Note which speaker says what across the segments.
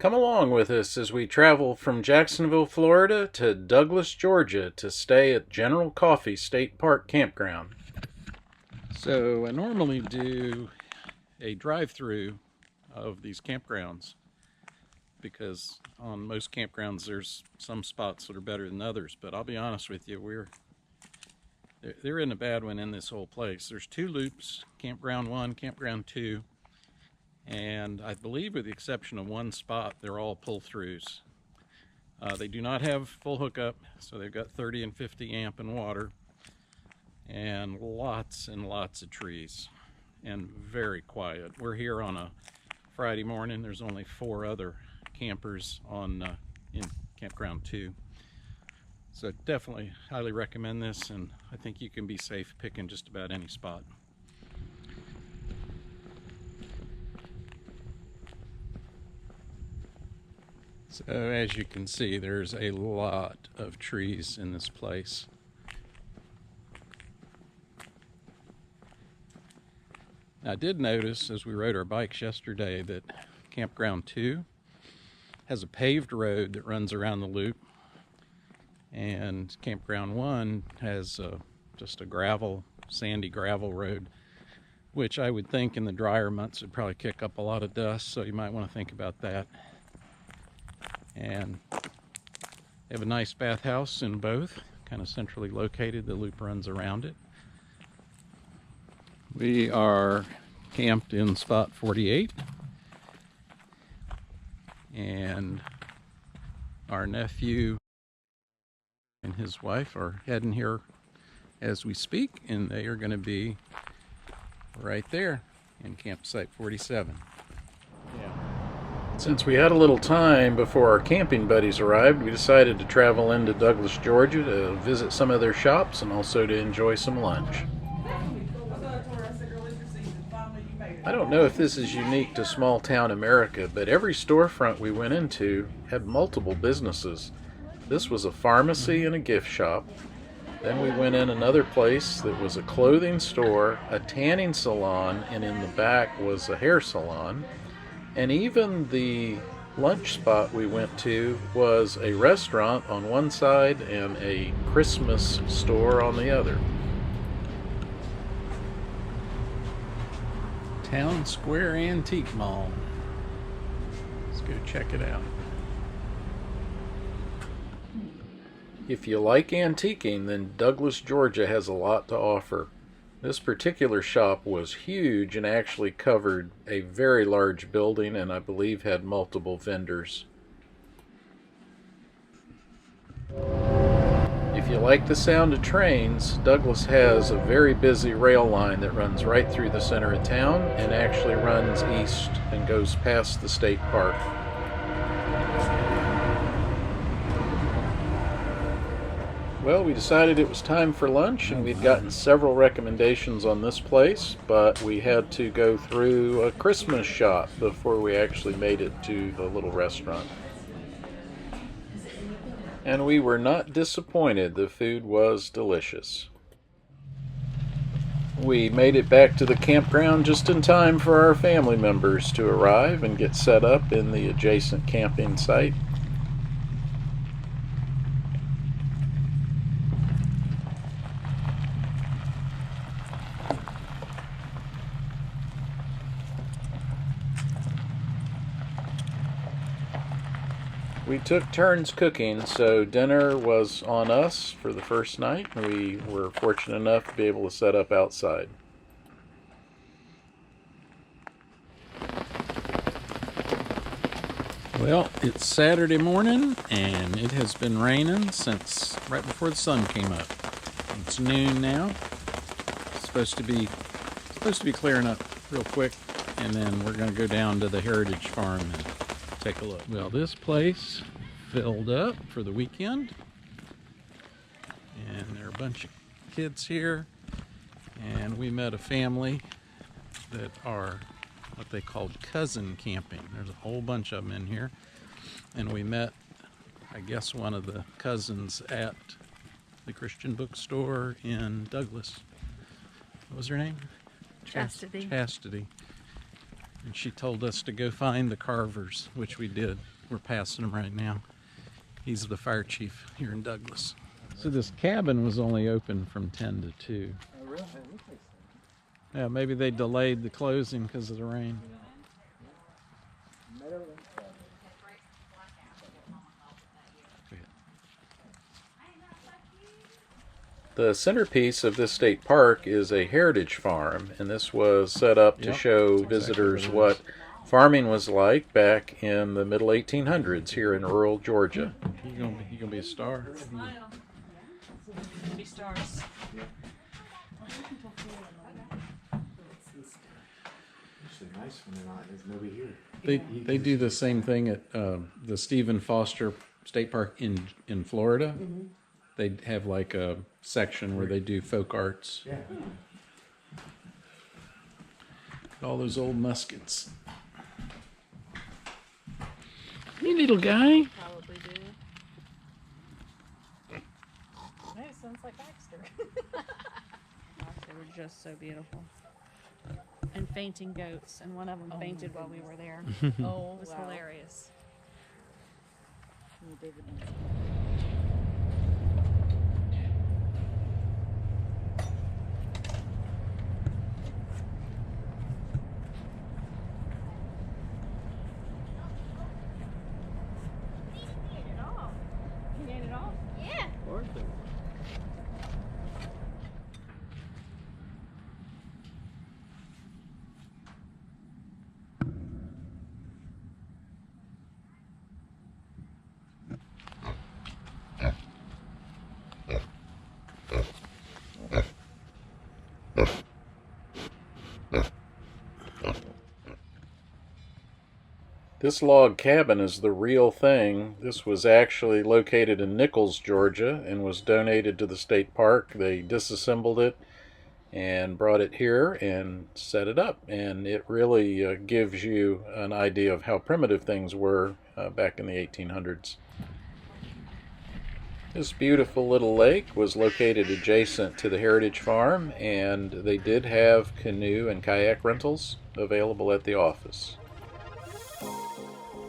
Speaker 1: Come along with us as we travel from Jacksonville, Florida to Douglas, Georgia to stay at General Coffee State Park Campground.
Speaker 2: So I normally do a drive-through of these campgrounds because on most campgrounds there's some spots that are better than others, but I'll be honest with you, there isn't a bad one in this whole place. There's two loops, Campground 1, Campground 2, and I believe with the exception of one spot, they're all pull-throughs. They do not have full hookup, so they've got 30 and 50 amp and water, and lots of trees, and very quiet. We're here on a Friday morning. There's only 4 other campers in Campground 2. So definitely highly recommend this, and I think you can be safe picking just about any spot. So as you can see, there's a lot of trees in this place. I did notice as we rode our bikes yesterday that Campground 2 has a paved road that runs around the loop, and Campground 1 has just a sandy gravel road, which I would think in the drier months would probably kick up a lot of dust, so you might want to think about that. And they have a nice bathhouse in both, kind of centrally located. The loop runs around it. We are camped in spot 48, and our nephew and his wife are heading here as we speak, and they are going to be right there in campsite 47.
Speaker 1: Since we had a little time before our camping buddies arrived, we decided to travel into Douglas, Georgia to visit some of their shops and also to enjoy some lunch. I don't know if this is unique to small town America, but every storefront we went into had multiple businesses. This was a pharmacy and a gift shop. Then we went in another place that was a clothing store, a tanning salon, and in the back was a hair salon. And even the lunch spot we went to was a restaurant on one side and a Christmas store on the other.
Speaker 2: Town Square Antique Mall. Let's go check it out.
Speaker 1: If you like antiquing, then Douglas, Georgia has a lot to offer. This particular shop was huge and actually covered a very large building, and I believe had multiple vendors. If you like the sound of trains, Douglas has a very busy rail line that runs right through the center of town and actually runs east and goes past the state park. Well, we decided it was time for lunch, and we'd gotten several recommendations on this place, but we had to go through a Christmas shop before we actually made it to the little restaurant. And we were not disappointed. The food was delicious. We made it back to the campground just in time for our family members to arrive and get set up in the adjacent camping site. We took turns cooking, so dinner was on us for the first night. We were fortunate enough to be able to set up outside.
Speaker 2: Well, it's Saturday morning, and it has been raining since right before the sun came up. It's noon now. It's supposed to be clearing up real quick, and then we're going to go down to the Heritage Farm and take a look. Well, this place filled up for the weekend, and there are a bunch of kids here, and we met a family that are what they called cousin camping. There's a whole bunch of them in here, and we met, I guess, one of the cousins at the Christian bookstore in Douglas. What was her name?
Speaker 3: Chastity.
Speaker 2: Chastity. And she told us to go find the Carvers, which we did. We're passing them right now. He's the fire chief here in Douglas. So this cabin was only open from 10 to 2.
Speaker 3: Oh, really?
Speaker 2: Yeah, maybe they delayed the closing because of the rain.
Speaker 1: The centerpiece of this state park is a heritage farm, and this was set up to
Speaker 2: Yep,
Speaker 1: show
Speaker 2: that's
Speaker 1: visitors
Speaker 2: exactly what it
Speaker 1: what farming was like back in the middle 1800s here in rural Georgia.
Speaker 2: You gonna be a star.
Speaker 4: Smile. Be stars.
Speaker 3: Actually nice when there's nobody here.
Speaker 2: They do the same thing at the Stephen Foster State Park in Florida. They have like a section where they do folk arts.
Speaker 3: Yeah.
Speaker 2: All those old muskets. Hey, little guy.
Speaker 4: Probably do. No, it sounds like Baxter. Gosh, they were just so beautiful. And fainting goats, and one of them fainted while we were there.
Speaker 5: Oh,
Speaker 4: It was hilarious.
Speaker 5: Can you get it off? Yeah.
Speaker 1: This log cabin is the real thing. This was actually located in Nichols, Georgia, and was donated to the state park. They disassembled it and brought it here and set it up, and it really gives you an idea of how primitive things were back in the 1800s. This beautiful little lake was located adjacent to the Heritage Farm, and they did have canoe and kayak rentals available at the office.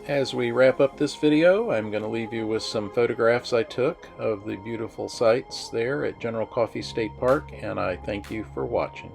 Speaker 1: As we wrap up this video, I'm going to leave you with some photographs I took of the beautiful sights there at General Coffee State Park, and I thank you for watching.